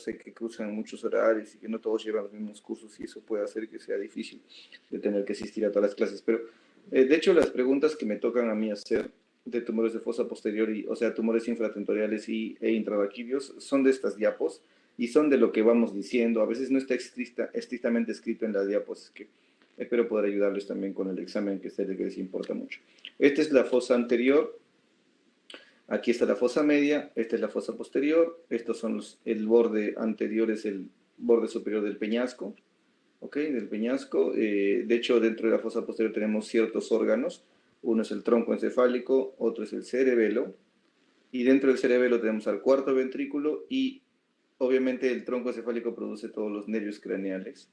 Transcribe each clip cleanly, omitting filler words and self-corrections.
sé que cruzan muchos horarios y que no todos llevan los mismos cursos y eso puede hacer que sea difícil de tener que asistir a todas las clases. Pero, de hecho, las preguntas que me tocan a mí hacer de tumores de fosa posterior, o sea, tumores infratentoriales e intravaquilios, son de estas diapos y son de lo que vamos diciendo. A veces no está estrictamente escrito en las diapos, es que espero poder ayudarles también con el examen que sé que les importa mucho. Esta es la fosa anterior. Aquí está la fosa media, esta es la fosa posterior, estos son el borde anterior es el borde superior del peñasco, ¿ok? Del peñasco. De hecho, dentro de la fosa posterior tenemos ciertos órganos. Uno es el tronco encefálico, otro es el cerebelo, y dentro del cerebelo tenemos al cuarto ventrículo y obviamente el tronco encefálico produce todos los nervios craneales,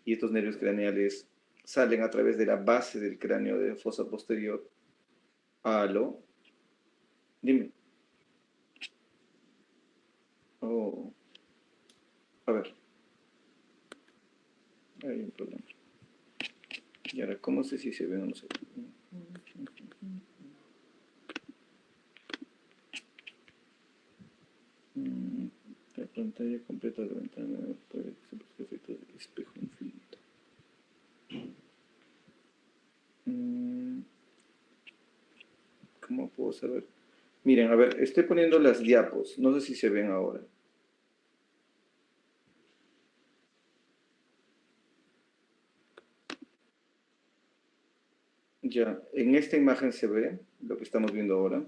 y estos nervios craneales salen a través de la base del cráneo de fosa posterior a lo... Dime. Oh, a ver, hay un problema. Y ahora, ¿cómo sé si se ve o no se ve? La pantalla completa de la ventana puede que se produzca efecto del espejo infinito. ¿Cómo puedo saber? Miren, a ver, estoy poniendo las diapos. No sé si se ven ahora. Ya, en esta imagen se ve lo que estamos viendo ahora.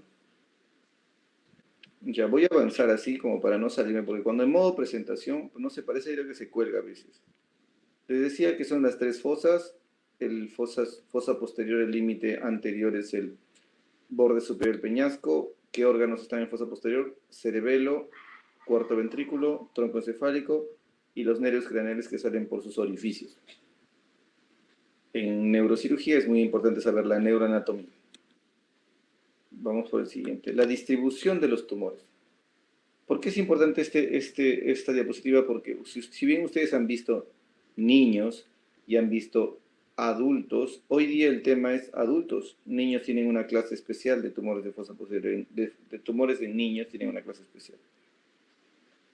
Ya, voy a avanzar así como para no salirme, porque cuando en modo presentación, pues no se parece a que se cuelga a veces. Les decía que son las tres fosas. Fosa posterior, el límite anterior es el borde superior del peñasco. ¿Qué órganos están en fosa posterior? Cerebelo, cuarto ventrículo, tronco encefálico y los nervios craneales que salen por sus orificios. En neurocirugía es muy importante saber la neuroanatomía. Vamos por el siguiente. La distribución de los tumores. ¿Por qué es importante esta diapositiva? Porque si bien ustedes han visto niños y han visto adultos, hoy día el tema es adultos. Niños tienen una clase especial de tumores de fosa posterior, de tumores en niños tienen una clase especial.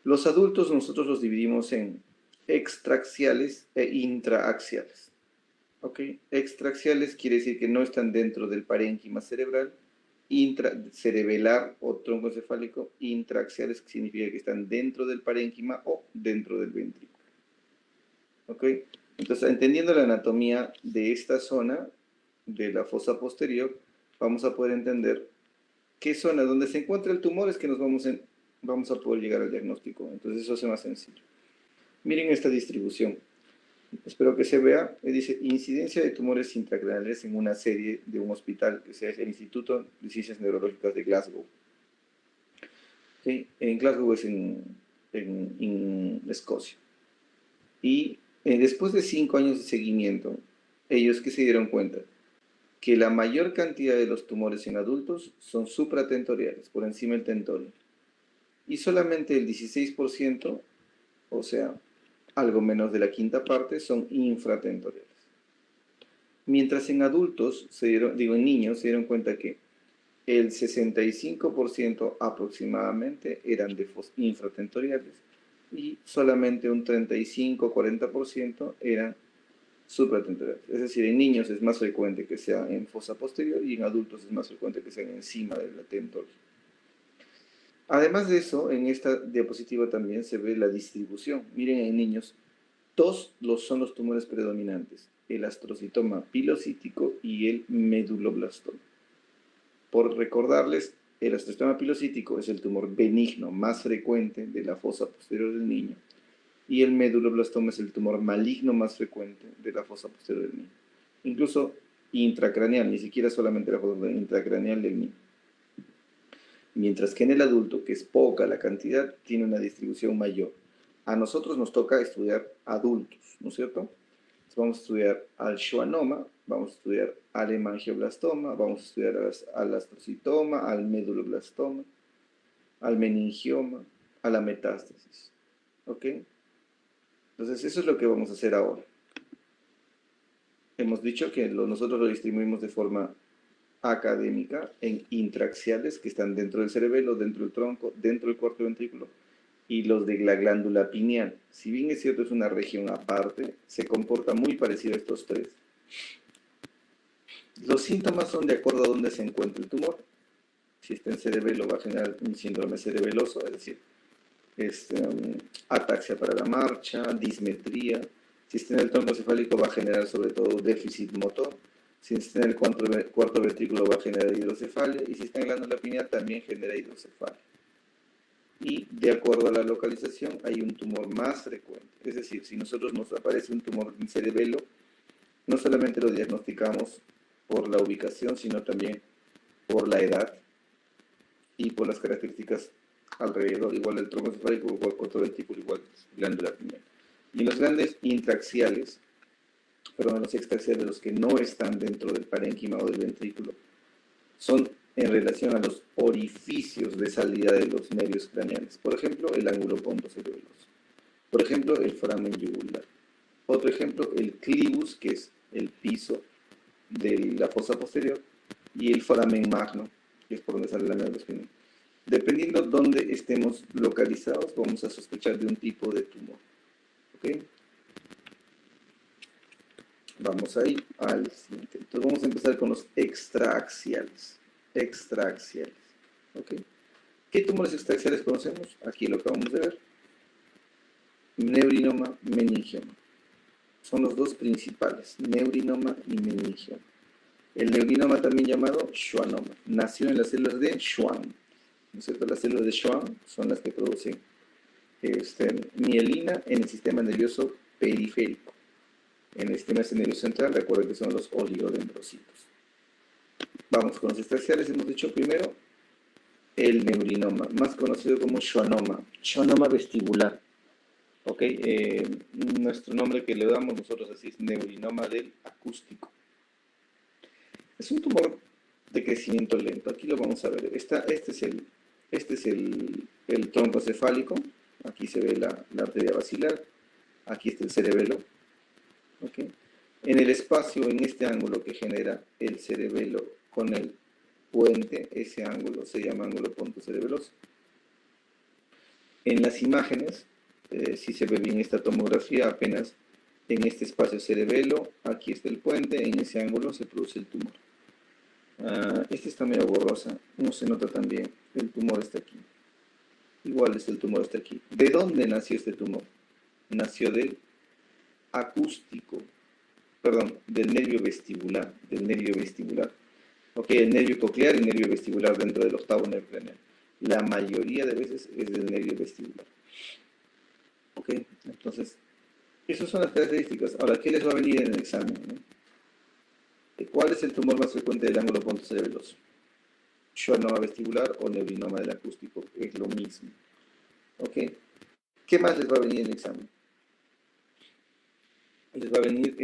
Los adultos nosotros los dividimos en extraaxiales e intraaxiales. ¿Ok? Extraaxiales quiere decir que no están dentro del parénquima cerebral, cerebelar o tronco encefálico, intraaxiales que significa que están dentro del parénquima o dentro del ventrículo. ¿Ok? Entonces, entendiendo la anatomía de esta zona, de la fosa posterior, vamos a poder entender qué zona donde se encuentra el tumor es que vamos a poder llegar al diagnóstico. Entonces, eso hace más sencillo. Miren esta distribución. Espero que se vea. Dice incidencia de tumores intracraneales en una serie de un hospital que es el Instituto de Ciencias Neurológicas de Glasgow. ¿Okay? En Glasgow es en Escocia. Y después de 5 años de seguimiento, ellos que se dieron cuenta que la mayor cantidad de los tumores en adultos son supratentoriales, por encima del tentorio. Y solamente el 16%, o sea, algo menos de la quinta parte, son infratentoriales. Mientras en adultos, en niños, se dieron cuenta que el 65% aproximadamente eran de infratentoriales y solamente un 35-40% eran supratentoriales. Es decir, en niños es más frecuente que sea en fosa posterior y en adultos es más frecuente que sean encima de la tentorio. Además de eso, en esta diapositiva también se ve la distribución. Miren, en niños, dos son los tumores predominantes, el astrocitoma pilocítico y el meduloblastoma. Por recordarles, el astrocitoma pilocítico es el tumor benigno más frecuente de la fosa posterior del niño y el meduloblastoma es el tumor maligno más frecuente de la fosa posterior del niño. Incluso intracraneal, ni siquiera solamente la fosa intracraneal del niño. Mientras que en el adulto, que es poca la cantidad, tiene una distribución mayor. A nosotros nos toca estudiar adultos, ¿no es cierto? Entonces vamos a estudiar al schwannoma, vamos a estudiar al hemangioblastoma, vamos a estudiar al astrocitoma, al meduloblastoma, al meningioma, a la metástasis. ¿Ok? Entonces eso es lo que vamos a hacer ahora. Hemos dicho que nosotros lo distribuimos de forma académica en intraaxiales que están dentro del cerebelo, dentro del tronco, dentro del cuarto ventrículo, y los de la glándula pineal. Si bien es cierto es una región aparte, se comporta muy parecido a estos tres. Los síntomas son de acuerdo a dónde se encuentra el tumor. Si está en cerebelo va a generar un síndrome cerebeloso, es decir, ataxia para la marcha, dismetría. Si está en el tronco cefálico va a generar sobre todo déficit motor. Si está en el cuarto ventrículo va a generar hidrocefalia. Y si está en la glándula pineal también genera hidrocefalia. Y de acuerdo a la localización hay un tumor más frecuente. Es decir, si nosotros nos aparece un tumor en cerebelo, no solamente lo diagnosticamos por la ubicación, sino también por la edad y por las características alrededor, igual el tronco cefálico, igual el cuarto ventrículo, igual glándula pineal. Y los grandes intraaxiales, perdón, los extraaxiales, los que no están dentro del parénquima o del ventrículo, son en relación a los orificios de salida de los nervios craneales. Por ejemplo, el ángulo pontocerebeloso. Por ejemplo, el foramen yugular. Otro ejemplo, el clivus, que es el piso de la fosa posterior, y el foramen magno, que es por donde sale la médula espinal. Dependiendo de dónde estemos localizados, vamos a sospechar de un tipo de tumor. ¿Ok? Vamos a ir al siguiente. Entonces vamos a empezar con los extraaxiales. Extraaxiales. ¿Ok? ¿Qué tumores extraaxiales conocemos? Aquí lo acabamos de ver. Neurinoma, meningioma. Son los dos principales, neurinoma y meningioma. El neurinoma, también llamado schwannoma, nació en las células de Schwann. ¿No es cierto? Las células de Schwann son las que producen mielina en el sistema nervioso periférico. En el sistema nervioso central, recuerden que son los oligodendrocitos. Vamos con los extraaxiales. Hemos dicho primero el neurinoma, más conocido como schwannoma, schwannoma vestibular. ¿Ok? Nuestro nombre que le damos nosotros así es neurinoma del acústico. Es un tumor de crecimiento lento. Aquí lo vamos a ver. Este es el tronco cefálico. Aquí se ve la arteria basilar. Aquí está el cerebelo. ¿Okay? En el espacio, en este ángulo que genera el cerebelo con el puente, ese ángulo se llama ángulo pontocerebeloso. En las imágenes, si se ve bien esta tomografía, apenas en este espacio cerebelo, aquí está el puente, en ese ángulo se produce el tumor. Esta está medio borrosa, no se nota tan bien. El tumor está aquí. Igual el tumor está aquí. ¿De dónde nació este tumor? Nació del acústico, perdón, del nervio vestibular, Ok, el nervio coclear y el nervio vestibular dentro del octavo nervio craneal. La mayoría de veces es del nervio vestibular. Ok, entonces, esas son las características. Ahora, ¿qué les va a venir en el examen? ¿Cuál es el tumor más frecuente del ángulo pontocerebeloso? Schwannoma vestibular o neurinoma del acústico, es lo mismo. ¿Ok? ¿Qué más les va a venir en el examen? Les va a venir,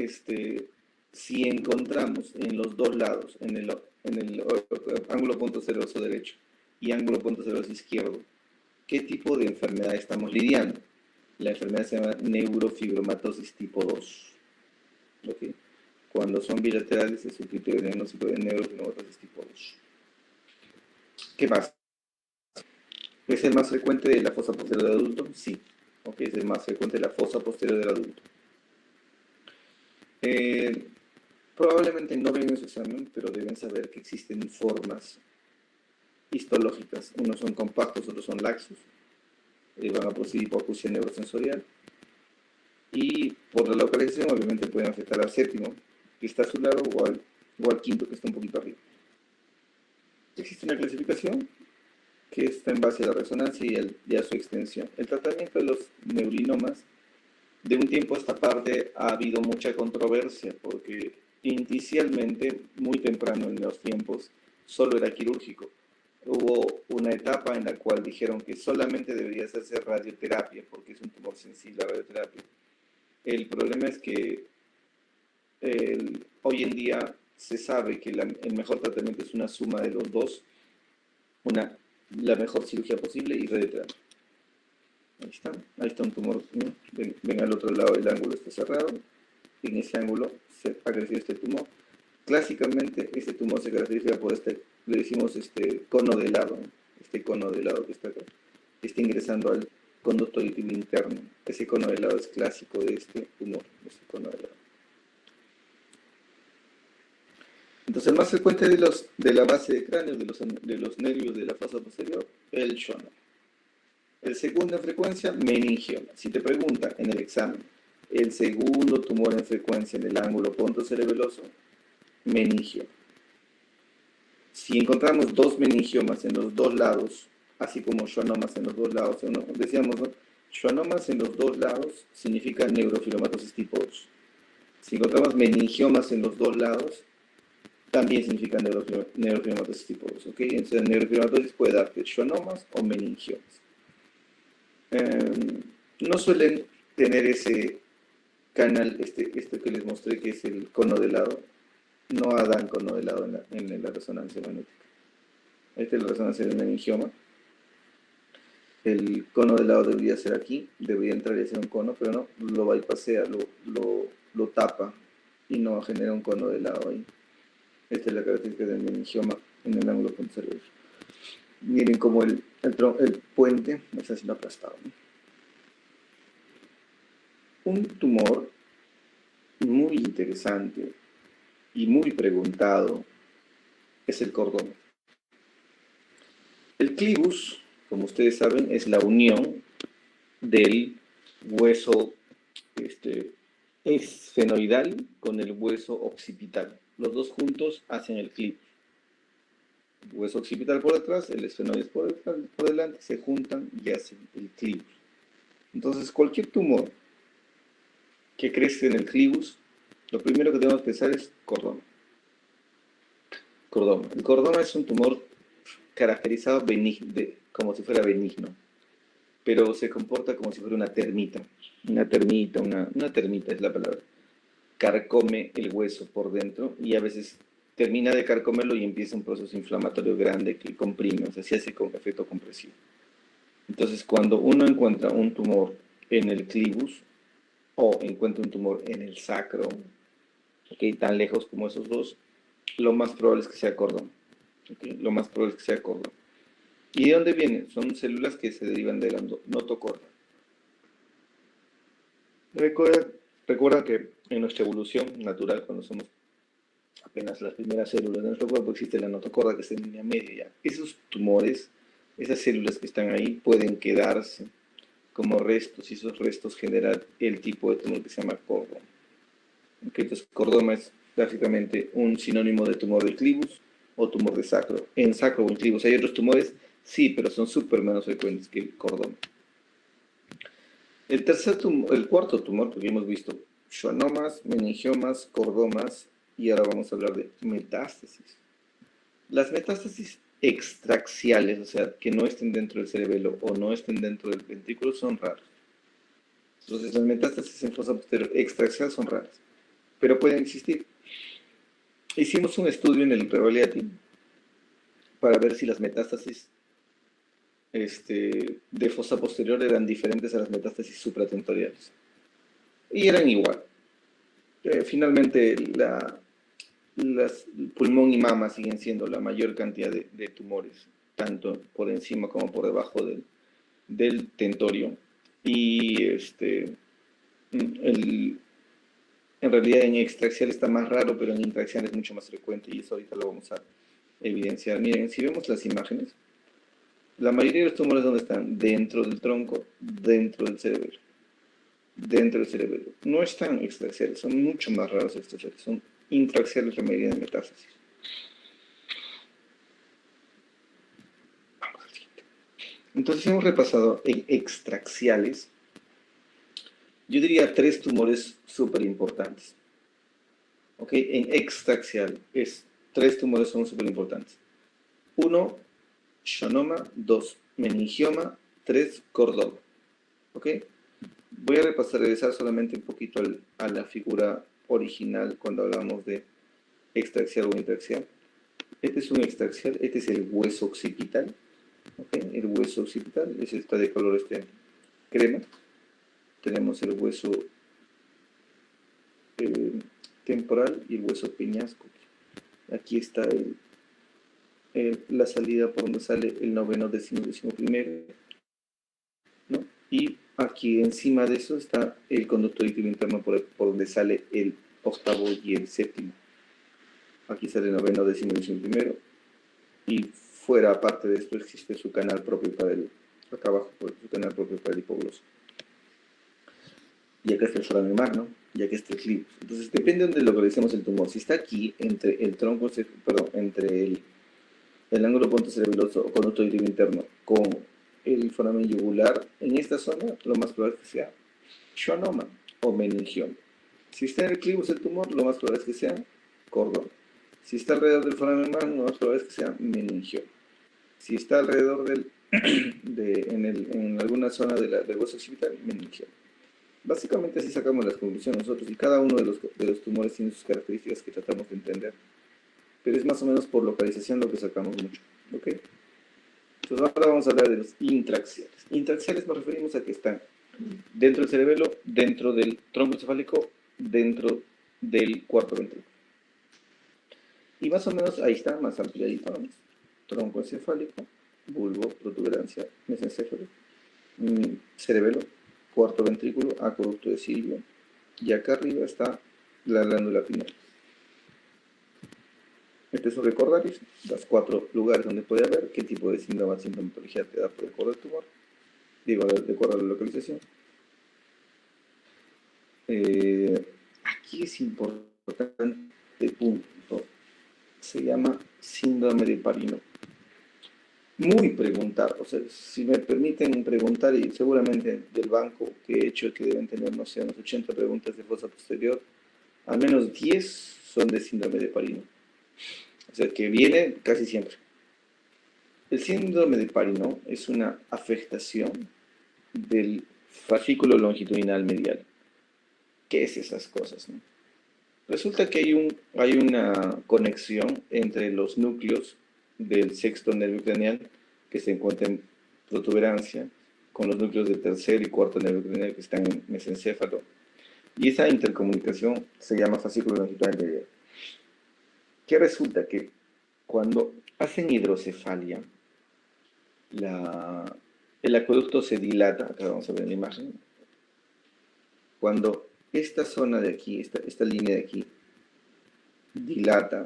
si encontramos en los dos lados, en el ángulo pontocerebeloso derecho y ángulo pontocerebeloso izquierdo, ¿qué tipo de enfermedad estamos lidiando? La enfermedad se llama neurofibromatosis tipo 2. ¿Ok? Cuando son bilaterales es un criterio diagnóstico de neurofibromatosis tipo 2. ¿Qué más? ¿Es el más frecuente de la fosa posterior del adulto? Sí. ¿Ok? Es el más frecuente de la fosa posterior del adulto. Probablemente no ven en su examen, pero deben saber que existen formas histológicas. Unos son compactos, otros son laxos. Van a producir hipoacusia neurosensorial. Y por la localización, obviamente, pueden afectar al séptimo, que está a su lado, o al quinto, que está un poquito arriba. Existe una clasificación que está en base a la resonancia y a su extensión. El tratamiento de los neurinomas, de un tiempo a esta parte, ha habido mucha controversia, porque inicialmente, muy temprano en los tiempos, solo era quirúrgico. Hubo una etapa en la cual dijeron que solamente debería hacerse radioterapia, porque es un tumor sensible a radioterapia. El problema es que hoy en día se sabe que el mejor tratamiento es una suma de los dos, la mejor cirugía posible y radioterapia. Ahí está un tumor. Ven al otro lado, el ángulo está cerrado. En ese ángulo se ha crecido este tumor. Clásicamente, este tumor se caracteriza por le decimos cono de lado, este cono de lado que está acá, que está ingresando conducto auditivo interno. Ese cono de lado es clásico de este tumor, ese cono de lado. Entonces, el más frecuente de la base de cráneo, de los nervios de la fosa posterior, el schwannoma. El segundo en frecuencia, meningioma. Si te preguntan en el examen, el segundo tumor en frecuencia en el ángulo pontocerebeloso, meningioma. Si encontramos dos meningiomas en los dos lados, así como schwannomas en los dos lados, ¿no? Decíamos, ¿no? Schwannomas en los dos lados significa neurofibromatosis tipo 2. Si encontramos meningiomas en los dos lados, también significa neurofibromatosis tipo 2. ¿Okay? Entonces, neurofibromatosis puede darte schwannomas o meningiomas. No suelen tener ese canal, este que les mostré, que es el cono de lado. No dan cono de lado en la resonancia magnética. Esta es la resonancia del meningioma. El cono de lado debería ser aquí, debería entrar y hacer un cono, pero no, lo bypassea, lo tapa y no genera un cono de lado ahí. Esta es la característica del meningioma en el ángulo pontocerebral. Miren cómo el puente está siendo aplastado, ¿no? Un tumor muy interesante y muy preguntado es el cordoma. El clivus, como ustedes saben, es la unión del hueso esfenoidal con el hueso occipital. Los dos juntos hacen el clivus. El hueso occipital por detrás, el esfenoides por delante, se juntan y hacen el clivus. Entonces, cualquier tumor que crezca en el clivus, lo primero que tenemos que pensar es cordoma. El cordoma es un tumor caracterizado como si fuera benigno, pero se comporta como si fuera una termita. Una termita es la palabra. Carcome el hueso por dentro y a veces termina de carcomerlo y empieza un proceso inflamatorio grande que comprime, o sea, se hace con efecto compresivo. Entonces, cuando uno encuentra un tumor en el clivus o encuentra un tumor en el sacro, ¿okay? Tan lejos como esos dos, lo más probable es que sea cordón. ¿Okay? Lo más probable es que sea cordón. ¿Y de dónde vienen? Son células que se derivan de la notocorda. Recuerda que en nuestra evolución natural, cuando somos apenas las primeras células de nuestro cuerpo, existe la notocorda, que es en línea media. Esos tumores, esas células que están ahí, pueden quedarse como restos, y esos restos generan el tipo de tumor que se llama cordoma. ¿Okay? Entonces, cordoma es básicamente un sinónimo de tumor del clivus o tumor de sacro. En sacro o en clivus hay otros tumores, sí, pero son súper menos frecuentes que el cordoma. El cuarto tumor, porque hemos visto schwannomas, meningiomas, cordomas, y ahora vamos a hablar de metástasis. Las metástasis extraxiales, o sea, que no estén dentro del cerebelo o no estén dentro del ventrículo, son raras. Entonces, las metástasis en fosa posterior extraxial son raras, pero pueden existir. Hicimos un estudio en el Prevaliati para ver si las metástasis de fosa posterior eran diferentes a las metástasis supratentoriales. Y eran igual. Finalmente, pulmón y mama siguen siendo la mayor cantidad de tumores, tanto por encima como por debajo del tentorio. Y en realidad en extraxial está más raro, pero en intraxial es mucho más frecuente, y eso ahorita lo vamos a evidenciar. Miren, si vemos las imágenes, la mayoría de los tumores, ¿dónde están? Dentro del tronco, dentro del cerebelo. Dentro del cerebelo. No están extraxiales, son mucho más raros extraxiales, son intraxiales la mayoría de metástasis. Vamos al siguiente. Entonces hemos repasado en extraxiales, yo diría 3 tumores súper importantes. ¿Ok? En extraxial, 3 tumores son súper importantes. 1, schwannoma. 2, meningioma. 3, cordoma. ¿Ok? Voy a regresar solamente un poquito a la figura original cuando hablamos de extraxial o intraxial. Este es un extraxial, este es el hueso occipital. ¿Okay? El hueso occipital está de color crema. Tenemos el hueso temporal y el hueso peñasco. Aquí está la salida por donde sale el noveno, décimo primero, ¿no? Y aquí encima de eso está el conducto auditivo interno por donde sale el octavo y el séptimo. Aquí sale el noveno, décimo y primero. Y fuera, aparte de esto, existe su canal propio para el, acá abajo, su canal propio para el hipogloso. Y acá está el foramen magno, y acá está el clivus. Entonces, depende de donde localicemos el tumor. Si está aquí, entre el tronco, perdón, entre el ángulo pontocerebeloso o conducto auditivo interno con el foramen yugular, en esta zona, lo más probable es que sea schwannoma o meningioma. Si está en el clivus el tumor, lo más probable es que sea cordón. Si está alrededor del foramen magno, lo más probable es que sea meningioma. Si está alrededor en alguna zona del hueso occipital, meningioma. Básicamente así sacamos las conclusiones nosotros, y cada uno de los tumores tiene sus características que tratamos de entender. Pero es más o menos por localización lo que sacamos mucho. ¿Ok? Entonces ahora vamos a hablar de los intraaxiales. Intraaxiales nos referimos a que están dentro del cerebelo, dentro del tronco encefálico, dentro del cuarto ventrículo. Y más o menos ahí está, más ampliadito, ¿no? Tronco encefálico, bulbo, protuberancia, mesencéfalo, cerebelo, cuarto ventrículo, acueducto de Silvio, y acá arriba está la glándula pineal. Este es un recordaris, los 4 lugares donde puede haber, qué tipo de síndrome, sintomatología te da de acuerdo al tumor, digo, de acuerdo a la localización. Aquí es importante punto, se llama síndrome de Parino. Muy preguntar, o sea, si me permiten preguntar, y seguramente del banco que he hecho, que deben tener, no sé, unas 80 preguntas de fosa posterior, al menos 10 son de síndrome de Parino. O sea, que viene casi siempre. El síndrome de Parino es una afectación del fascículo longitudinal medial. ¿Qué es esas cosas, no? Resulta que hay una conexión entre los núcleos del sexto nervio craneal, que se encuentra en protuberancia, con los núcleos del tercer y cuarto nervio craneal, que están en mesencéfalo. Y esa intercomunicación se llama fascículo longitudinal medial. Que resulta que cuando hacen hidrocefalia, el acueducto se dilata, acá vamos a ver en la imagen, cuando esta zona de aquí, esta línea de aquí, dilata,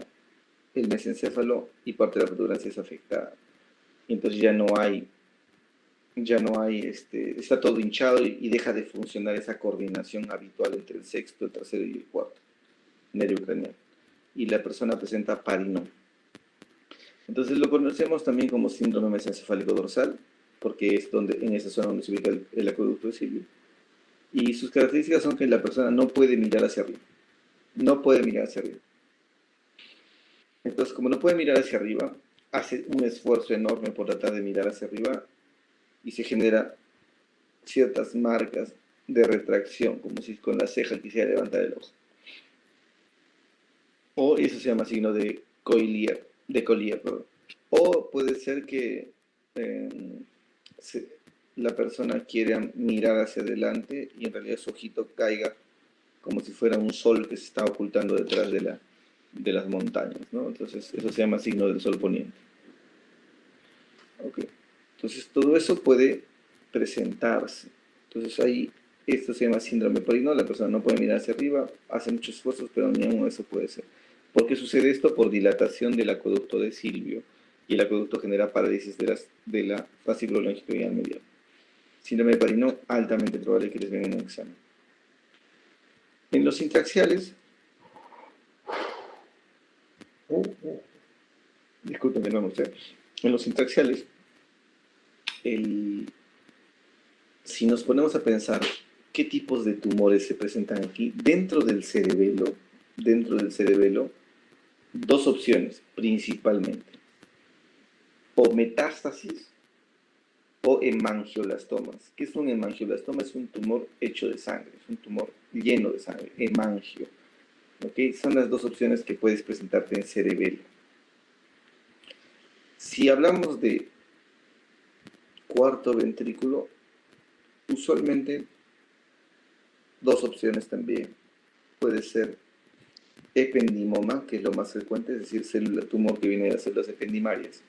el mesencéfalo y parte de la protuberancia es afectada. Entonces ya no hay, está todo hinchado y deja de funcionar esa coordinación habitual entre el sexto, el tercero y el cuarto nervio craneal. Y la persona presenta Parino. Entonces lo conocemos también como síndrome mesencefálico dorsal, porque es en esa zona donde se ubica el acueducto de Silvio. Y sus características son que la persona no puede mirar hacia arriba. No puede mirar hacia arriba. Entonces, como no puede mirar hacia arriba, hace un esfuerzo enorme por tratar de mirar hacia arriba y se genera ciertas marcas de retracción, como si con la ceja quisiera levantar el ojo. O eso se llama signo de Collier, perdón. O puede ser que la persona quiera mirar hacia adelante y en realidad su ojito caiga como si fuera un sol que se está ocultando detrás de las montañas, ¿no? Entonces eso se llama signo del sol poniente. Okay. Entonces todo eso puede presentarse. Entonces ahí esto se llama síndrome Parino, la persona no puede mirar hacia arriba, hace muchos esfuerzos, pero ni aún eso puede ser. ¿Por qué sucede esto? Por dilatación del acueducto de Silvio, y el acueducto genera parálisis de la fascículo longitudinal medial. Síndrome de Parino, altamente probable que les venga en un examen. En los intraaxiales, disculpen de nuevo usted, en los intraaxiales, si nos ponemos a pensar qué tipos de tumores se presentan aquí, dentro del cerebelo, dos opciones principalmente: o metástasis o hemangioblastomas. ¿Qué es un hemangioblastoma? Es un tumor hecho de sangre, es un tumor lleno de sangre, hemangio. ¿Okay? Son las dos opciones que puedes presentarte en cerebelo. Si hablamos de cuarto ventrículo, usualmente dos opciones también. Puede ser ependimoma, que es lo más frecuente, es decir, tumor que viene de las células ependimarias.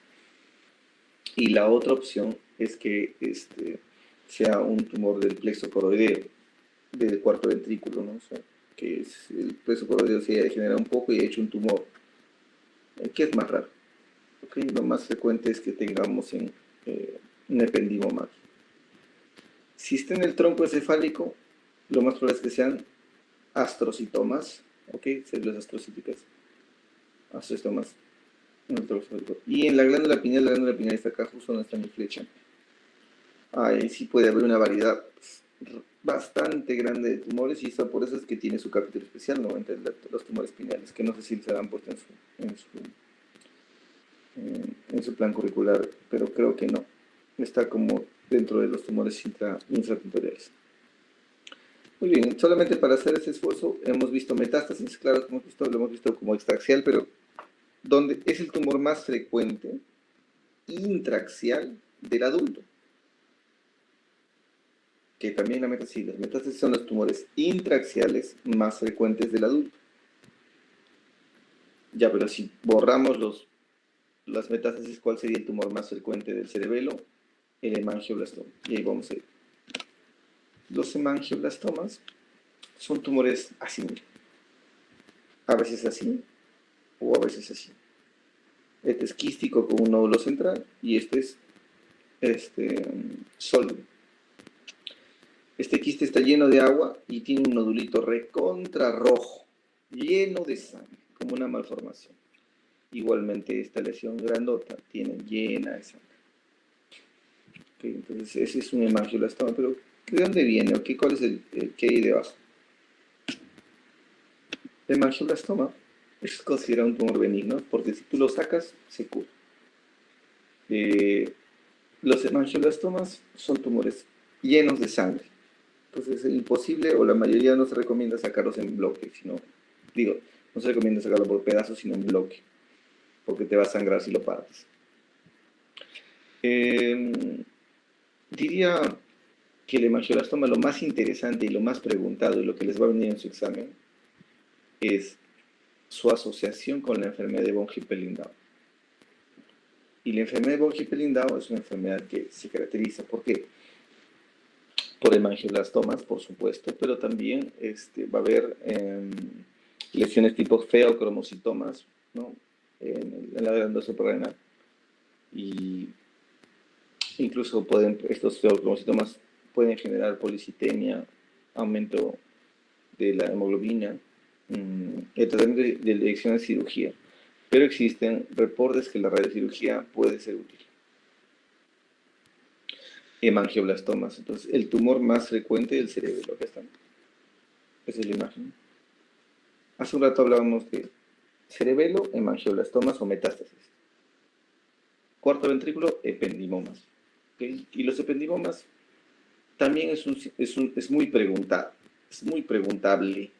Y la otra opción es que sea un tumor del plexo coroideo, del cuarto ventrículo, ¿no? O sea, que el plexo coroideo se haya degenerado un poco y ha hecho un tumor, que es más raro. ¿Okay? Lo más frecuente es que tengamos un ependimoma. Si está en el tronco encefálico, lo más probable es que sean astrocitomas, ¿ok? Células astrocíticas, astrocitomas en el tronco encefálico. Y en la glándula pineal está acá justo donde está mi flecha. Ahí sí puede haber una variedad bastante grande de tumores, y por eso es que tiene su capítulo especial, ¿no? Entre los tumores pineales, que no sé si se han puesto en su plan curricular, pero creo que no. Está como dentro de los tumores intratentoriales. Muy bien, solamente para hacer ese esfuerzo hemos visto metástasis, claro que lo hemos visto como extraaxial, pero donde es el tumor más frecuente intraaxial del adulto. Que también las metástasis son los tumores intraaxiales más frecuentes del adulto. Ya, pero si borramos las metástasis, ¿cuál sería el tumor más frecuente del cerebelo? El hemangioblasoma. Y ahí vamos a ir. Los hemangioblastomas son tumores así, a veces así o a veces así. Este es quístico con un nódulo central y este es sólido. Este quiste está lleno de agua y tiene un nodulito recontra rojo, lleno de sangre, como una malformación. Igualmente esta lesión grandota tiene llena de sangre. Okay, entonces ese es un hemangioblastoma, pero ¿de dónde viene? Okay, ¿cuál es el que hay debajo? El hemangioblastoma es considerado un tumor benigno porque si tú lo sacas, se cura. Los hemangioblastomas son tumores llenos de sangre. Entonces es imposible, o la mayoría no se recomienda sacarlos en bloque, no se recomienda sacarlo por pedazos, sino en bloque, porque te va a sangrar si lo partes. Diría que el hemangioblastoma, lo más interesante y lo más preguntado y lo que les va a venir en su examen es su asociación con la enfermedad de von Hippel-Lindau. Y la enfermedad de von Hippel-Lindau es una enfermedad que se caracteriza, ¿por qué? Por hemangioblastomas, por supuesto, pero también va a haber lesiones tipo feocromocitomas, ¿no? En la glándula suprarrenal. Y incluso estos feocromocitomas pueden generar policitemia, aumento de la hemoglobina, el tratamiento de elección de cirugía. Pero existen reportes que la radiocirugía puede ser útil. Hemangioblastomas. Entonces, el tumor más frecuente del cerebro. Acá está. Esa es la imagen. Hace un rato hablábamos de cerebelo, hemangioblastomas o metástasis. Cuarto ventrículo, ependimomas. ¿Okay? Y los ependimomas también es muy preguntado. Es muy preguntable.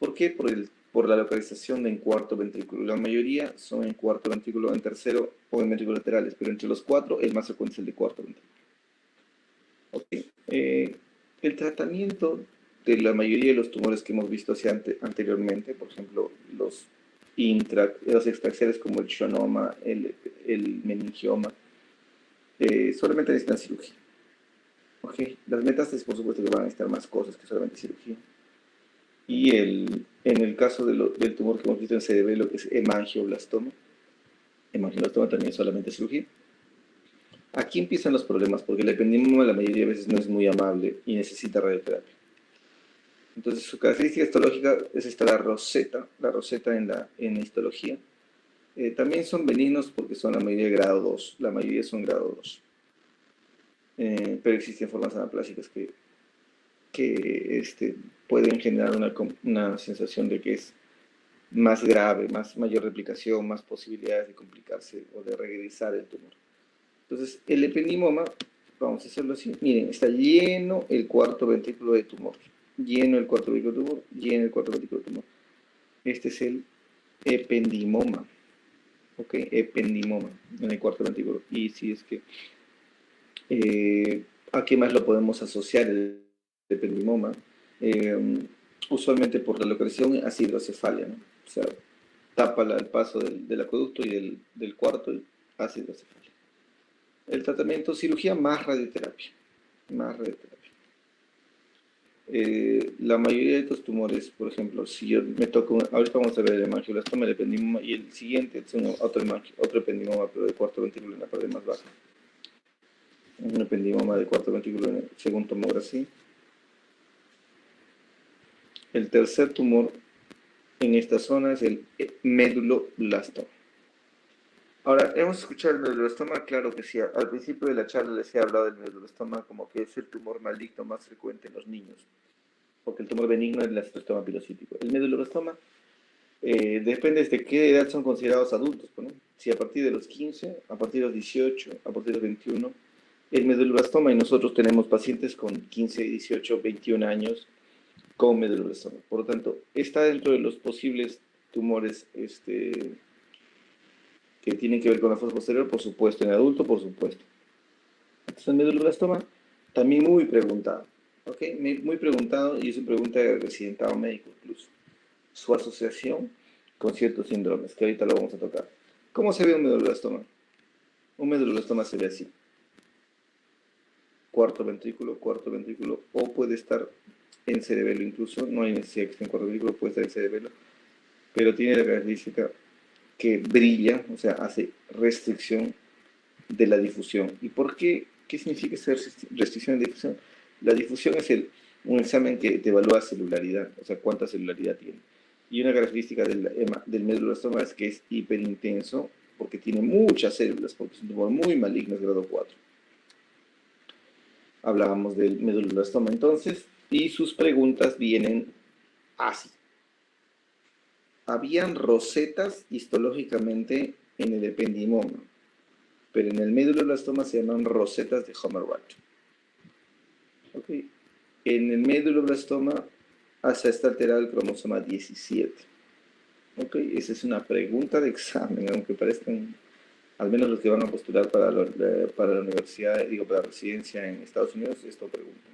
¿Por qué? Por la localización en cuarto ventrículo. La mayoría son en cuarto ventrículo, en tercero o en ventrículos laterales, pero entre los cuatro, el más frecuente es el de cuarto ventrículo. Okay. El tratamiento de la mayoría de los tumores que hemos visto anteriormente, por ejemplo, los extraaxiales como el schwannoma, el meningioma, solamente necesitan cirugía. Okay. Las metástasis, por supuesto, que van a necesitar más cosas que solamente cirugía. Y en el caso del tumor que hemos visto en cerebelo, que es hemangioblastoma también es solamente cirugía. Aquí empiezan los problemas, porque el ependimoma la mayoría de veces no es muy amable y necesita radioterapia. Entonces, su característica histológica es la roseta en la histología. También son benignos porque son la mayoría de grado 2, la mayoría son grado 2. Pero existen formas anaplásicas que pueden generar una sensación de que es más grave, mayor replicación, más posibilidades de complicarse o de regresar el tumor. Entonces, el ependimoma, vamos a hacerlo así, miren, está lleno el cuarto ventrículo de tumor, lleno el cuarto ventrículo de tumor, lleno el cuarto ventrículo de tumor. Este es el ependimoma, ¿ok? Ependimoma en el cuarto ventrículo. Y si es que, ¿a qué más lo podemos asociar el ependimoma? Usualmente por la localización hacia hidrocefalia, ¿no? O sea, tapa el paso del acueducto y del cuarto hacia hidrocefalia. El tratamiento, cirugía más radioterapia. Más radioterapia. La mayoría de estos tumores, por ejemplo, si yo me toco, ahorita vamos a ver el hemangioblastoma, el ependimoma, y el siguiente es otro ependimoma, pero de cuarto ventrículo en la parte más baja. Un ependimoma de cuarto ventrículo según tomografía. El tercer tumor en esta zona es el meduloblastoma. Ahora, hemos escuchado el meduloblastoma, claro que sí. Al principio de la charla les he hablado del meduloblastoma como que es el tumor maligno más frecuente en los niños, porque el tumor benigno es el astrostoma pilocítico. El meduloblastoma depende de qué edad son considerados adultos, ¿no? Si a partir de los 15, a partir de los 18, a partir de los 21, el meduloblastoma, y nosotros tenemos pacientes con 15, 18, 21 años con meduloblastoma. Por lo tanto, está dentro de los posibles tumores que tienen que ver con la fosa posterior, por supuesto, en adulto, por supuesto. Entonces, el meduloblastoma también muy preguntado, ¿ok? Muy preguntado, y es una pregunta de residentado médico incluso. Su asociación con ciertos síndromes, que ahorita lo vamos a tocar. ¿Cómo se ve un meduloblastoma? Un meduloblastoma se ve así. Cuarto ventrículo, o puede estar en cerebelo incluso, no hay necesidad que esté en cuarto ventrículo, puede estar en cerebelo, pero tiene la característica que brilla, o sea, hace restricción de la difusión. ¿Y por qué? ¿Qué significa esa restricción de difusión? La difusión es un examen que te evalúa celularidad, o sea, cuánta celularidad tiene. Y una característica del meduloblastoma es que es hiperintenso porque tiene muchas células, porque es un tumor muy maligno, es grado 4. Hablábamos del meduloblastoma entonces, y sus preguntas vienen así. Habían rosetas histológicamente en el ependimoma, pero en el meduloblastoma se llaman rosetas de Homer-Wright. Okay. En el meduloblastoma hasta está alterado el cromosoma 17. Okay. Esa es una pregunta de examen, aunque parezcan, al menos los que van a postular para la universidad, para la residencia en Estados Unidos, esto preguntan.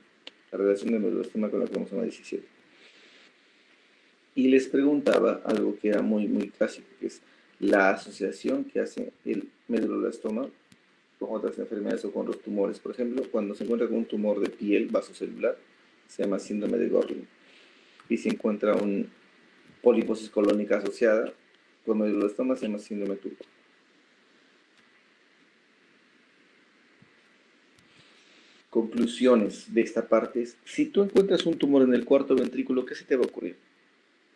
La relación del meduloblastoma con la cromosoma 17. Y les preguntaba algo que era muy, muy clásico, que es la asociación que hace el meduloblastoma con otras enfermedades o con los tumores. Por ejemplo, cuando se encuentra con un tumor de piel vasocelular, se llama síndrome de Gorlin. Y se encuentra un poliposis colónica asociada con meduloblastoma, se llama síndrome turco. Conclusiones de esta parte es, si tú encuentras un tumor en el cuarto ventrículo, ¿qué se te va a ocurrir?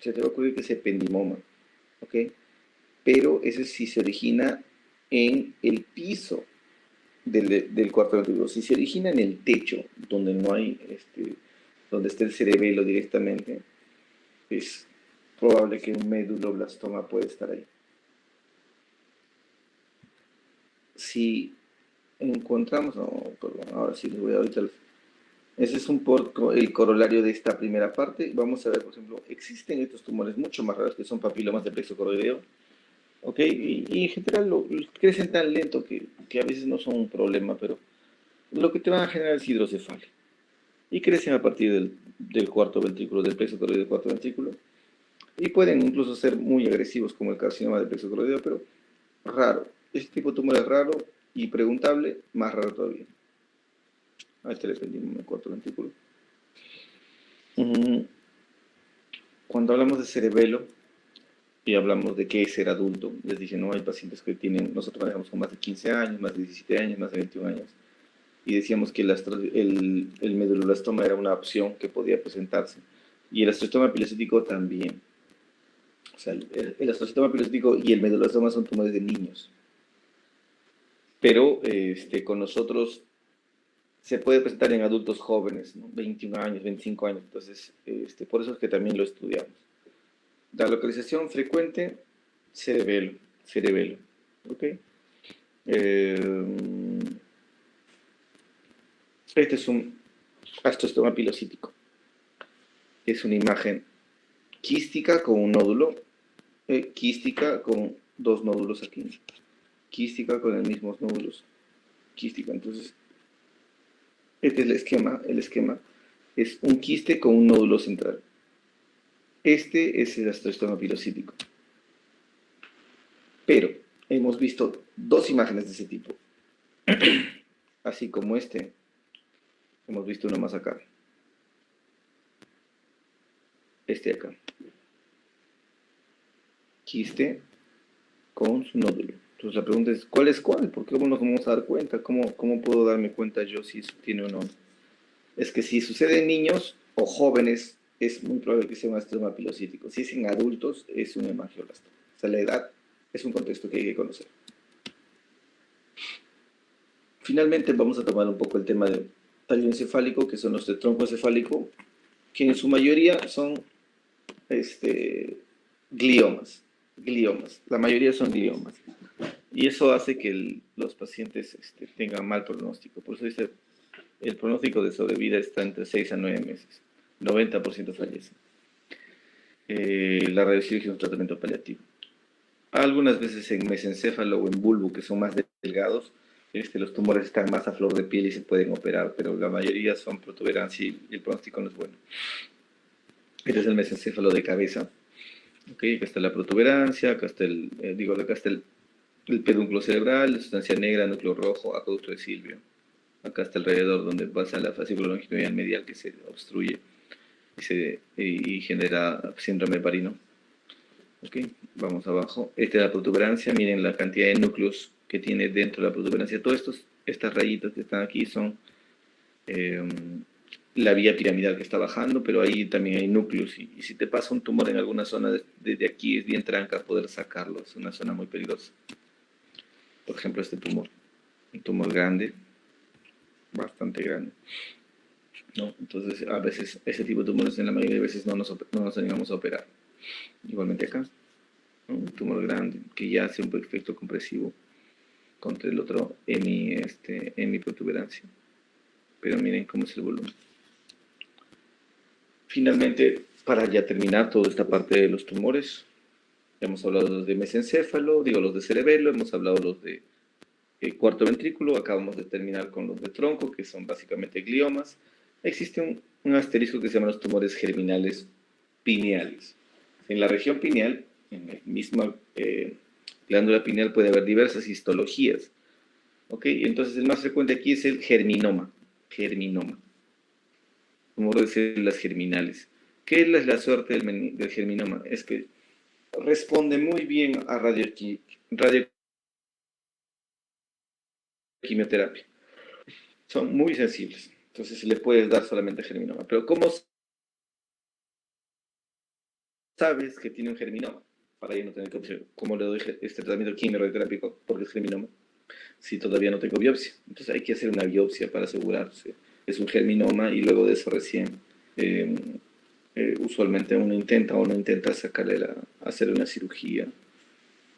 Se te va a ocurrir que es ependimoma, ¿ok? Pero ese sí se origina en el piso del cuarto ventrículo. Si se origina en el techo, donde no hay, donde está el cerebelo directamente, es probable que un meduloblastoma puede estar ahí. Si encontramos, no, perdón, ahora sí les voy a ahorita. Ese es un poco el corolario de esta primera parte. Vamos a ver, por ejemplo, existen estos tumores mucho más raros que son papilomas de plexo coroideo, ¿ok? Y en general crecen tan lento que a veces no son un problema, pero lo que te van a generar es hidrocefalia. Y crecen a partir del cuarto ventrículo, del plexo coroideo del cuarto ventrículo. Y pueden incluso ser muy agresivos como el carcinoma del plexo coroideo, pero raro. Este tipo de tumor es raro y preguntable, más raro todavía. Ahí te le pendimos en el cuarto ventrículo. Cuando hablamos de cerebelo y hablamos de qué es ser adulto, les dije, no, hay pacientes que tienen, nosotros manejamos con más de 15 años, más de 17 años, más de 21 años, y decíamos que el meduloblastoma era una opción que podía presentarse, y el astrostoma pilocítico también. O sea, el astrostoma pilocítico y el meduloblastoma son tumores de niños. Pero con nosotros se puede presentar en adultos jóvenes, ¿no? 21 años, 25 años. Entonces, por eso es que también lo estudiamos. La localización frecuente, cerebelo. ¿Ok? Este es un astrostoma pilocítico. Es una imagen quística con un nódulo, quística con dos nódulos aquí, quística con los mismos nódulos, quística. Entonces, este es el esquema. El esquema es un quiste con un nódulo central. Este es el astrostoma pilocítico. Pero hemos visto dos imágenes de ese tipo. Así como este Hemos visto uno más acá. Este de acá. Quiste con su nódulo. Entonces la pregunta es, ¿cuál es cuál? Porque ¿cómo nos vamos a dar cuenta? ¿Cómo puedo darme cuenta yo si eso tiene o no? Es que si sucede en niños o jóvenes, es muy probable que sea un astroma pilocítico. Si es en adultos, es un hemangioblastoma. O sea, la edad es un contexto que hay que conocer. Finalmente vamos a tomar un poco el tema del tallo encefálico, que son los de tronco encefálico, que en su mayoría son gliomas. La mayoría son gliomas. Y eso hace que los pacientes tengan mal pronóstico. Por eso dice, el pronóstico de sobrevida está entre 6 a 9 meses. 90% fallece. La radiocirugía es un tratamiento paliativo. Algunas veces en mesencéfalo o en bulbo, que son más delgados, los tumores están más a flor de piel y se pueden operar, pero la mayoría son protuberancia y el pronóstico no es bueno. Este es el mesencéfalo de cabeza. Okay, acá está la protuberancia, acá está el pedúnculo cerebral, la sustancia negra, núcleo rojo, acueducto de Silvio. Acá está alrededor donde pasa la fascícula longitudinal medial que se obstruye y genera síndrome heparino. Okay, vamos abajo. Esta es la protuberancia. Miren la cantidad de núcleos que tiene dentro de la protuberancia. Todas estas rayitas que están aquí son la vía piramidal que está bajando, pero ahí también hay núcleos. Y si te pasa un tumor en alguna zona, desde aquí es bien tranca poder sacarlo. Es una zona muy peligrosa. Por ejemplo, este tumor. Un tumor grande, bastante grande. ¿No? Entonces, a veces ese tipo de tumores en la mayoría de veces no nos animamos a operar. Igualmente acá, ¿no? Un tumor grande que ya hace un efecto compresivo contra el otro hemiprotuberancia. Pero miren cómo es el volumen. Finalmente, para ya terminar toda esta parte de los tumores, hemos hablado de los de mesencéfalo, los de cerebelo, hemos hablado de los de cuarto ventrículo, acabamos de terminar con los de tronco, que son básicamente gliomas. Existe un asterisco que se llama los tumores germinales pineales. En la región pineal, en la misma glándula pineal, puede haber diversas histologías. ¿Ok? Entonces, el más frecuente aquí es el germinoma. Tumor de células germinales. ¿Qué es la suerte del germinoma? Es que responde muy bien a radioquimioterapia. Son muy sensibles. Entonces se le puede dar solamente germinoma. Pero ¿cómo sabes que tiene un germinoma? Para yo no tener que observar cómo le doy este tratamiento quimio-radioterápico porque es germinoma, si todavía no tengo biopsia. Entonces hay que hacer una biopsia para asegurarse. Es un germinoma y luego de eso recién usualmente uno intenta hacer una cirugía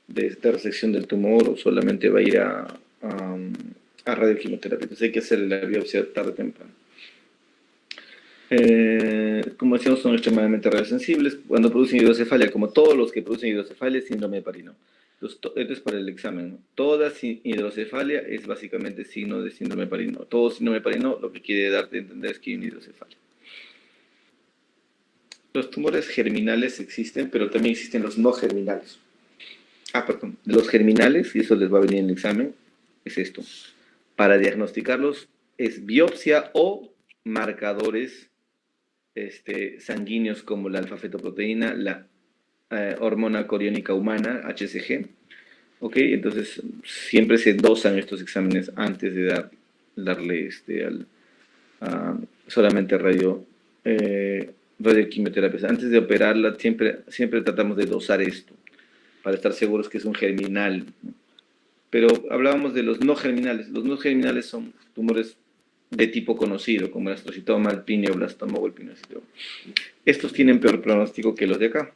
de resección del tumor o solamente va a ir a radioquimioterapia. Entonces hay que hacer la biopsia tarde o temprano. Como decíamos, son extremadamente radiosensibles. Cuando producen hidrocefalia, como todos los que producen hidrocefalia, es síndrome heparino. Esto es para el examen, ¿no? Toda hidrocefalia es básicamente signo de síndrome heparino. Todo síndrome heparino lo que quiere darte a entender es que hay una hidrocefalia. Los tumores germinales existen, pero también existen los no germinales. Perdón. Los germinales, y eso les va a venir en el examen, es esto. Para diagnosticarlos es biopsia o marcadores sanguíneos como la alfa-fetoproteína, la hormona coriónica humana, HCG. ¿Ok? Entonces, siempre se dosan estos exámenes antes de darle solamente radioquimioterapia. Antes de operarla, siempre tratamos de dosar esto, para estar seguros que es un germinal. Pero hablábamos de los no germinales. Los no germinales son tumores de tipo conocido, como el astrocitoma, el pineoblastoma o el pineocitoma. Estos tienen peor pronóstico que los de acá.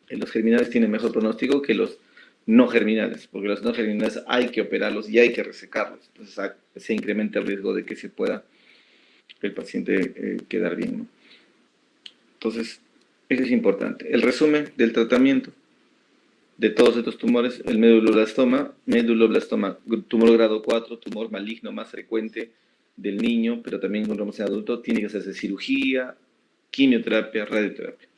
Los germinales tienen mejor pronóstico que los no germinales, porque los no germinales hay que operarlos y hay que resecarlos. Entonces se incrementa el riesgo de que se pueda el paciente quedar bien, ¿no? Entonces, eso es importante. El resumen del tratamiento de todos estos tumores, el meduloblastoma, tumor grado 4, tumor maligno más frecuente del niño, pero también encontramos en adulto, tiene que hacerse cirugía, quimioterapia, radioterapia.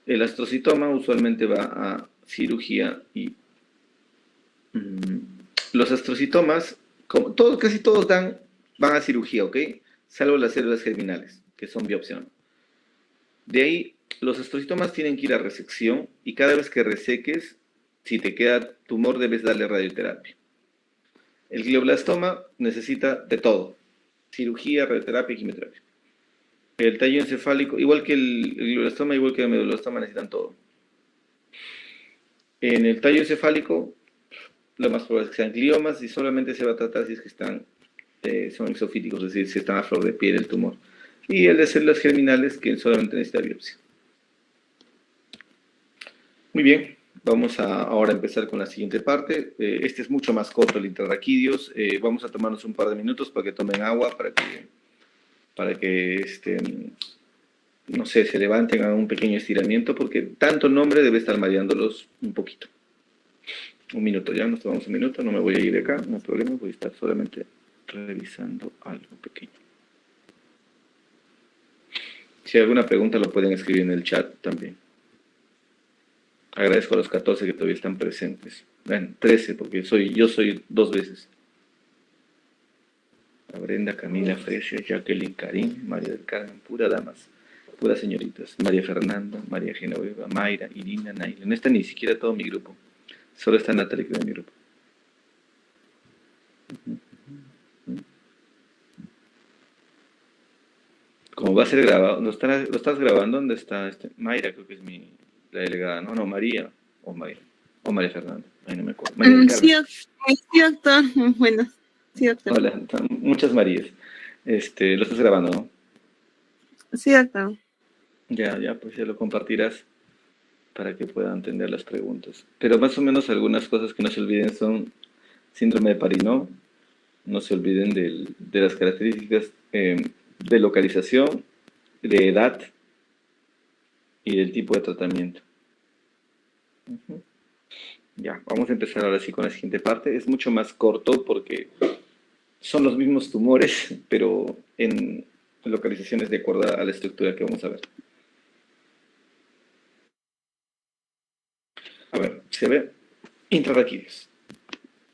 El astrocitoma usualmente va a cirugía y los astrocitomas Casi todos van a cirugía, ¿ok? Salvo las células germinales, que son biopsia, ¿no? De ahí, los estrocitomas tienen que ir a resección y cada vez que reseques, si te queda tumor, debes darle radioterapia. El glioblastoma necesita de todo: cirugía, radioterapia y quimioterapia. El tallo encefálico, igual que el glioblastoma, igual que el meduloblastoma, necesitan todo. En el tallo encefálico, lo más probable es que sean gliomas y solamente se va a tratar si es que son exofíticos, es decir, si están a flor de piel el tumor. Y el de células germinales, que solamente necesita biopsia. Muy bien, vamos a ahora empezar con la siguiente parte. Este es mucho más corto, el intrarraquídeos. Vamos a tomarnos un par de minutos para que tomen agua, para que no sé, se levanten, hagan un pequeño estiramiento, porque tanto nombre debe estar mareándolos un poquito. Un minuto, ya nos tomamos un minuto, no me voy a ir de acá, no hay problema, voy a estar solamente revisando algo pequeño. Si hay alguna pregunta lo pueden escribir en el chat también. Agradezco a los 14 que todavía están presentes. Bueno, 13, porque yo soy 2 veces. A Brenda, Camila, Fresia, Jacqueline, Karim, María del Carmen, pura damas, puras señoritas. María Fernanda, María Genoveva, Mayra, Irina, Naila. No está ni siquiera todo mi grupo. Solo está Natalie, que es de mi grupo. Como va a ser grabado, ¿lo estás grabando? ¿Dónde está Mayra? Creo que es la delegada, ¿no? No, María. O Mayra. O María Fernanda. Ahí no me acuerdo. María del Carmen. Sí, doctor. Bueno, sí, doctor. Hola, muchas Marías. Lo estás grabando, ¿no? Sí, doctor. Ya, pues ya lo compartirás para que puedan entender las preguntas. Pero más o menos algunas cosas que no se olviden son síndrome de Parinó, no se olviden de las características de localización, de edad y del tipo de tratamiento. Ya, vamos a empezar ahora sí con la siguiente parte. Es mucho más corto porque son los mismos tumores, pero en localizaciones de acuerdo a la estructura que vamos a ver. A ver, se ve intrarraquídeos.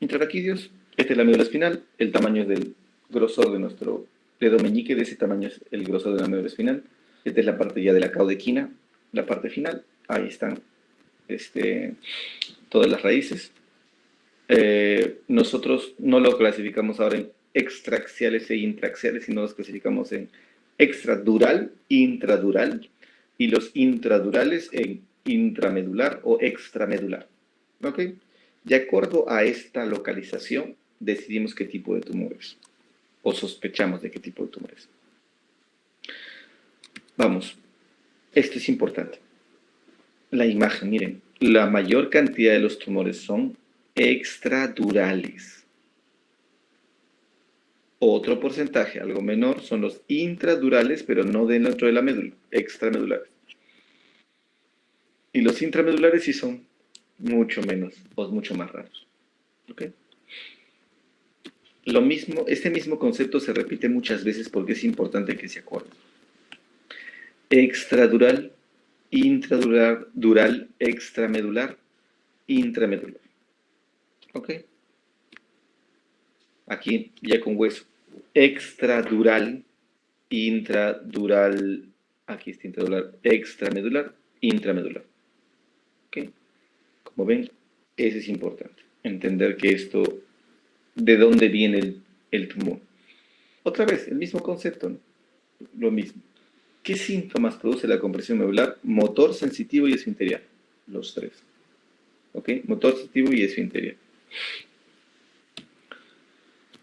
Intrarraquídeos, esta es la médula espinal, el tamaño es del grosor de nuestro dedo meñique, de ese tamaño es el grosor de la médula espinal. Esta es la parte ya de la caudequina, la parte final. Ahí están todas las raíces. Nosotros no lo clasificamos ahora en extraaxiales e intraaxiales, sino los clasificamos en extradural, intradural, y los intradurales en intramedular o extramedular. ¿Ok? De acuerdo a esta localización, decidimos qué tipo de tumores, o sospechamos de qué tipo de tumores. Vamos, esto es importante. La imagen, miren, la mayor cantidad de los tumores son extradurales. Otro porcentaje, algo menor, son los intradurales, pero no dentro de la médula, extramedulares. Y los intramedulares sí son mucho menos o mucho más raros. ¿Ok? Lo mismo, este mismo concepto se repite muchas veces porque es importante que se acuerden. Extradural, intradural, dural, extramedular, intramedular. ¿Ok? Aquí ya con hueso. Extradural, intradural, aquí está intradural, extramedular, intramedular. ¿Ok? Como ven, eso es importante. Entender que esto, de dónde viene el tumor. Otra vez, el mismo concepto, ¿no? Lo mismo. ¿Qué síntomas produce la compresión medular? Motor, sensitivo y esfinterial. Los tres. ¿Ok? Motor, sensitivo y esfinterial.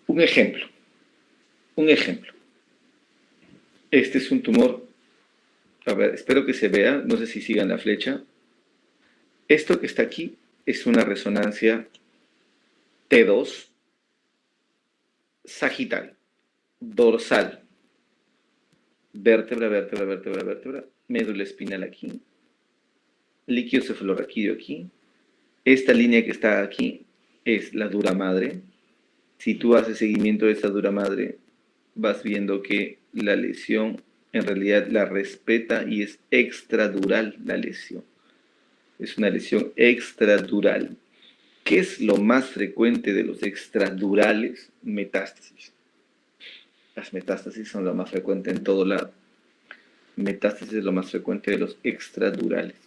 Un ejemplo. Este es un tumor. A ver, espero que se vea. No sé si sigan la flecha. Esto que está aquí es una resonancia T2 sagital, dorsal. Vértebra, vértebra, vértebra, vértebra. Médula espinal aquí. Líquido cefalorraquídeo aquí. Esta línea que está aquí es la dura madre. Si tú haces seguimiento de esta dura madre, vas viendo que la lesión en realidad la respeta y es extradural la lesión. Es una lesión extradural. ¿Qué es lo más frecuente de los extradurales? Metástasis. Las metástasis son lo más frecuente en todo lado. Metástasis es lo más frecuente de los extradurales.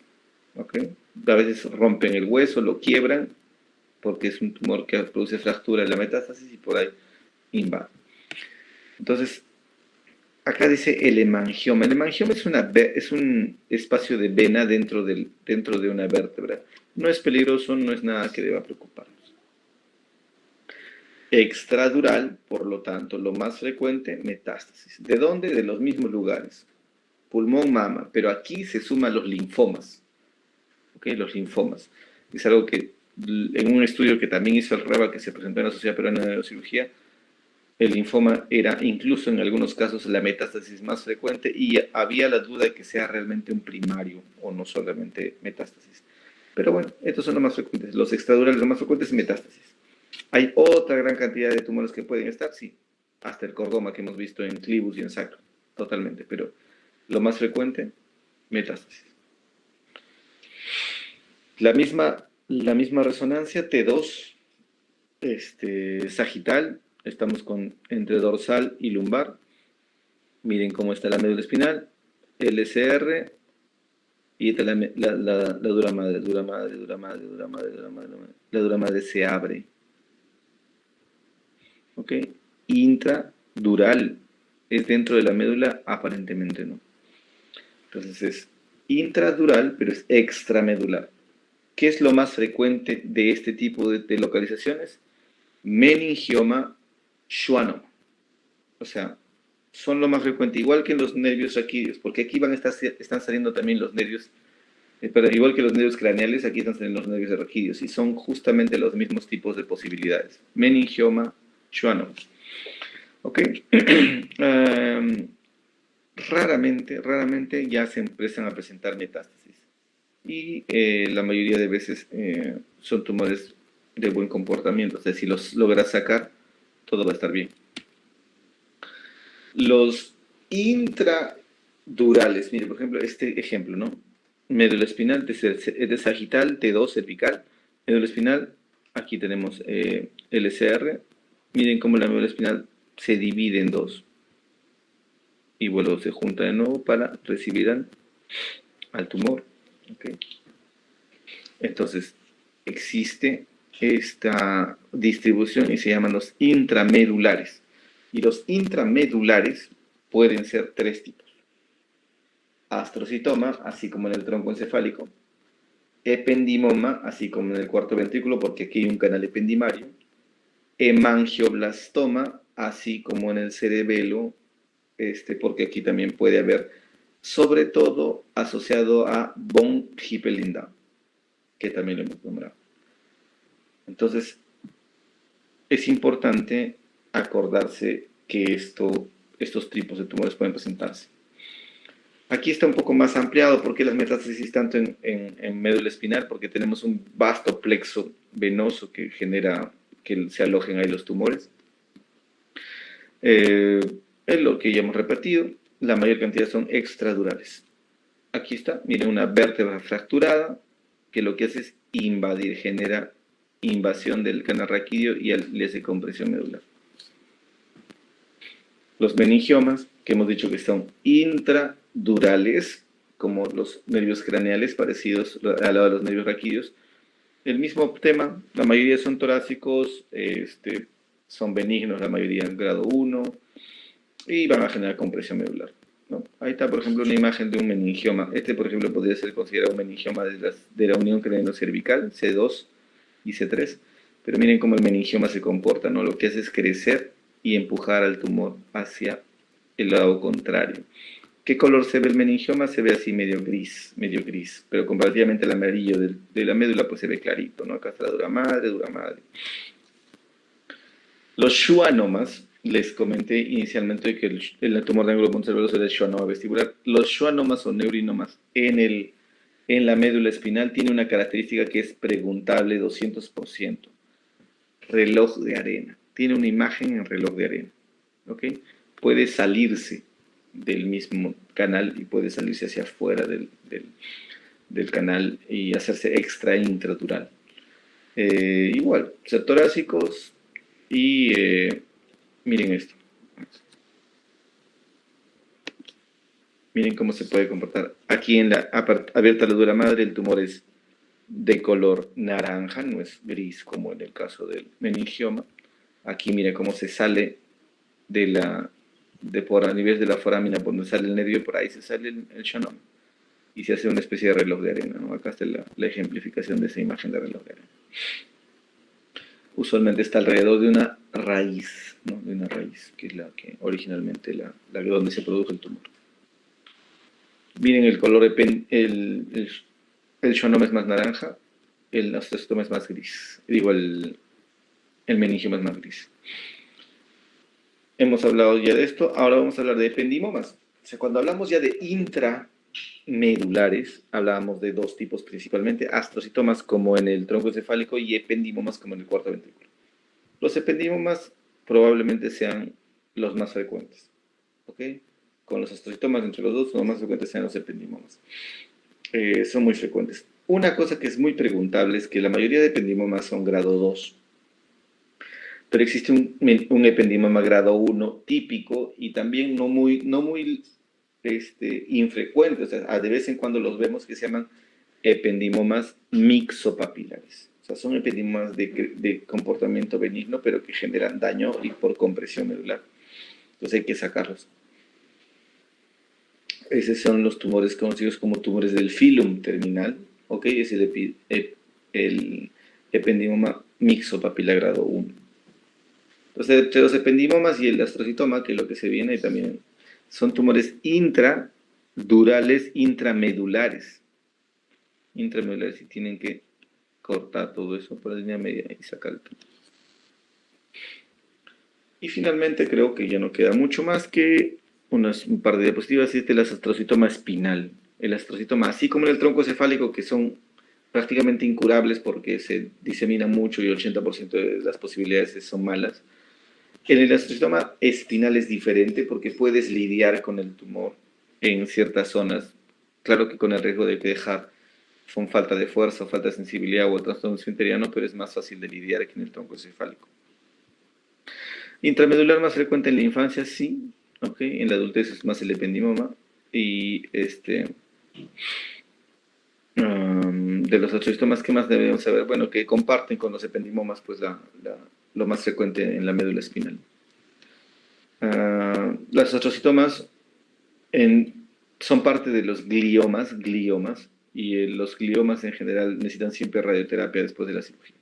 ¿Ok? A veces rompen el hueso, lo quiebran, porque es un tumor que produce fractura en la metástasis y por ahí invade. Entonces, acá dice el hemangioma. El hemangioma es un espacio de vena dentro de una vértebra. No es peligroso, no es nada que deba preocuparnos. Extradural, por lo tanto, lo más frecuente, metástasis. ¿De dónde? De los mismos lugares. Pulmón, mama. Pero aquí se suman los linfomas. ¿Ok? Los linfomas. Es algo que en un estudio que también hizo el REBA, que se presentó en la Sociedad Peruana de Neurocirugía, el linfoma era incluso en algunos casos la metástasis más frecuente y había la duda de que sea realmente un primario o no solamente metástasis. Pero bueno, estos son los más frecuentes. Los extradurales, los más frecuentes es metástasis. ¿Hay otra gran cantidad de tumores que pueden estar? Sí. Hasta el cordoma que hemos visto en clivus y en sacro. Totalmente. Pero lo más frecuente, metástasis. La misma resonancia T2 sagital. Estamos entre dorsal y lumbar. Miren cómo está la médula espinal. LCR. Y esta la dura madre. La dura madre se abre. ¿Ok? Intradural. ¿Es dentro de la médula? Aparentemente no. Entonces es intradural, pero es extramedular. ¿Qué es lo más frecuente de este tipo de localizaciones? Meningioma, schwannoma. O sea, son lo más frecuente, igual que en los nervios raquídeos, porque aquí están saliendo también los nervios, pero igual que los nervios craneales, aquí están saliendo los nervios raquídeos, y son justamente los mismos tipos de posibilidades. Meningioma, schwannoma. ¿Ok? Raramente ya se empiezan a presentar metástasis. Y la mayoría de veces son tumores de buen comportamiento. O sea, si los logras sacar, todo va a estar bien. Los intradurales, mire, por ejemplo, este ejemplo, ¿no? Médula espinal de sagital, T2 cervical. Médula espinal, aquí tenemos LCR. Miren cómo la médula espinal se divide en dos. Y luego se junta de nuevo para recibir al tumor. ¿Okay? Entonces, existe esta distribución y se llaman los intramedulares. Y los intramedulares pueden ser tres tipos. Astrocitoma, así como en el tronco encefálico. Ependimoma, así como en el cuarto ventrículo, porque aquí hay un canal ependimario. Hemangioblastoma, así como en el cerebelo, porque aquí también puede haber, sobre todo asociado a von Hippel-Lindau, que también lo hemos nombrado. Entonces, es importante acordarse que estos tipos de tumores pueden presentarse. Aquí está un poco más ampliado porque las metástasis tanto en médula espinal, porque tenemos un vasto plexo venoso que genera que se alojen ahí los tumores. Es lo que ya hemos repetido, la mayor cantidad son extradurales. Aquí está, miren, una vértebra fracturada que lo que hace es invadir, genera invasión del canal raquídeo y le hace compresión medular. Los meningiomas, que hemos dicho que son intradurales, como los nervios craneales parecidos al lado de los nervios raquídeos. El mismo tema, la mayoría son torácicos, son benignos, la mayoría en grado 1, y van a generar compresión medular, ¿no? Ahí está, por ejemplo, una imagen de un meningioma. Por ejemplo, podría ser considerado un meningioma de la unión craneocervical, C2 y C3. Pero miren cómo el meningioma se comporta, ¿no? Lo que hace es crecer y empujar al tumor hacia el lado contrario. ¿Qué color se ve el meningioma? Se ve así medio gris, pero comparativamente el amarillo de la médula pues se ve clarito, ¿no? Acá está la dura madre. Los schwannomas, les comenté inicialmente que el tumor de ángulo ponceroso era el schwannoma vestibular. Los schwannomas o neurinomas en la médula espinal tiene una característica que es preguntable 200%. Reloj de arena. Tiene una imagen en reloj de arena. ¿Ok? Puede salirse del mismo canal y puede salirse hacia afuera del canal y hacerse extra intradural. Igual, o sea, torácicos y miren esto. Miren cómo se puede comportar. Aquí en la abierta la dura madre el tumor es de color naranja, no es gris como en el caso del meningioma. Aquí miren cómo se sale por a nivel de la forámina, por donde sale el nervio, por ahí se sale el schwannoma. Y se hace una especie de reloj de arena, ¿no? Acá está la ejemplificación de esa imagen de reloj de arena. Usualmente está alrededor de una raíz, ¿no? De una raíz, que es la que originalmente la donde se produjo el tumor. Miren el color, el schwannoma es más naranja, el osteosarcoma es más gris. Digo, el meningioma es más gris. Hemos hablado ya de esto, ahora vamos a hablar de ependimomas. O sea, cuando hablamos ya de intramedulares, hablábamos de dos tipos principalmente, astrocitomas como en el tronco encefálico y ependimomas como en el cuarto ventrículo. Los ependimomas probablemente sean los más frecuentes, ¿ok? Con los astrocitomas entre los dos, los más frecuentes sean los ependimomas. Son muy frecuentes. Una cosa que es muy preguntable es que la mayoría de ependimomas son grado 2, pero existe un ependimoma grado 1 típico y también no muy infrecuente, o sea, de vez en cuando los vemos, que se llaman ependimomas mixopapilares. O sea, son ependimomas de comportamiento benigno, pero que generan daño y por compresión medular. Entonces hay que sacarlos. Esos son los tumores conocidos como tumores del filum terminal, ¿ok? Es el ependimoma mixopapilar grado 1. Entonces, entre los ependimomas y el astrocitoma, que es lo que se viene también, son tumores intradurales, intramedulares. Intramedulares, y tienen que cortar todo eso por la línea media y sacar el tumor. Y finalmente creo que ya no queda mucho más que un par de diapositivas. Este es el astrocitoma espinal. El astrocitoma, así como en el tronco cefálico, que son prácticamente incurables porque se diseminan mucho y el 80% de las posibilidades son malas. En el astrocitoma espinal es diferente porque puedes lidiar con el tumor en ciertas zonas. Claro que con el riesgo de dejar con falta de fuerza, falta de sensibilidad o el trastorno esfinteriano, pero es más fácil de lidiar que en el tronco encefálico. Intramedular más frecuente en la infancia, sí. Okay. En la adultez es más el ependimoma. Y de los astrocitomas, ¿qué más debemos saber? Bueno, que comparten con los ependimomas pues lo más frecuente en la médula espinal. Los astrocitomas son parte de los gliomas, y los gliomas en general necesitan siempre radioterapia después de la cirugía.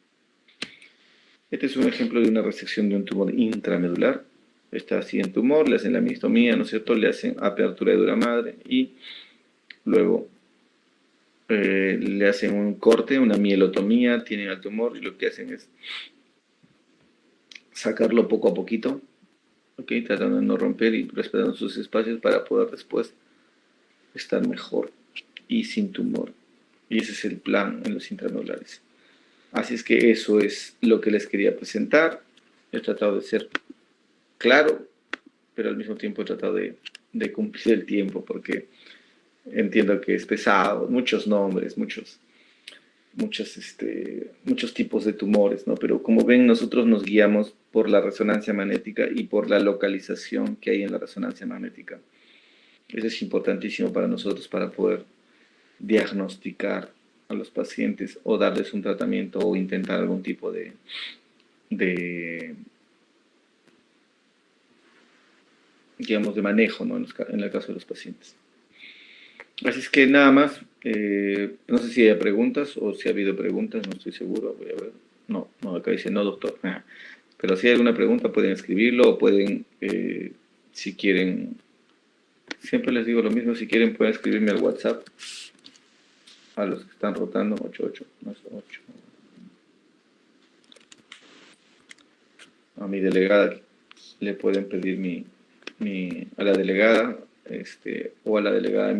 Este es un ejemplo de una resección de un tumor intramedular. Está así en tumor, le hacen la mixtomía, ¿no es cierto? Le hacen apertura de dura madre y luego le hacen un corte, una mielotomía, tienen al tumor y lo que hacen es sacarlo poco a poquito, ¿okay? Tratando de no romper y respetando sus espacios para poder después estar mejor y sin tumor. Y ese es el plan en los intramedulares. Así es que eso es lo que les quería presentar. He tratado de ser claro, pero al mismo tiempo he tratado de cumplir el tiempo porque entiendo que es pesado, muchos nombres, muchos tipos de tumores, ¿no? Pero como ven, nosotros nos guiamos por la resonancia magnética y por la localización que hay en la resonancia magnética. Eso es importantísimo para nosotros para poder diagnosticar a los pacientes o darles un tratamiento o intentar algún tipo de manejo, ¿no? En el caso de los pacientes. Así es que nada más, no sé si hay preguntas o si ha habido preguntas, no estoy seguro, voy a ver. No, acá dice no, doctor. Pero si hay alguna pregunta pueden escribirlo o pueden, si quieren, siempre les digo lo mismo, si quieren pueden escribirme al WhatsApp. A los que están rotando, 88, no es 8. A mi delegada le pueden pedir a la delegada o a la delegada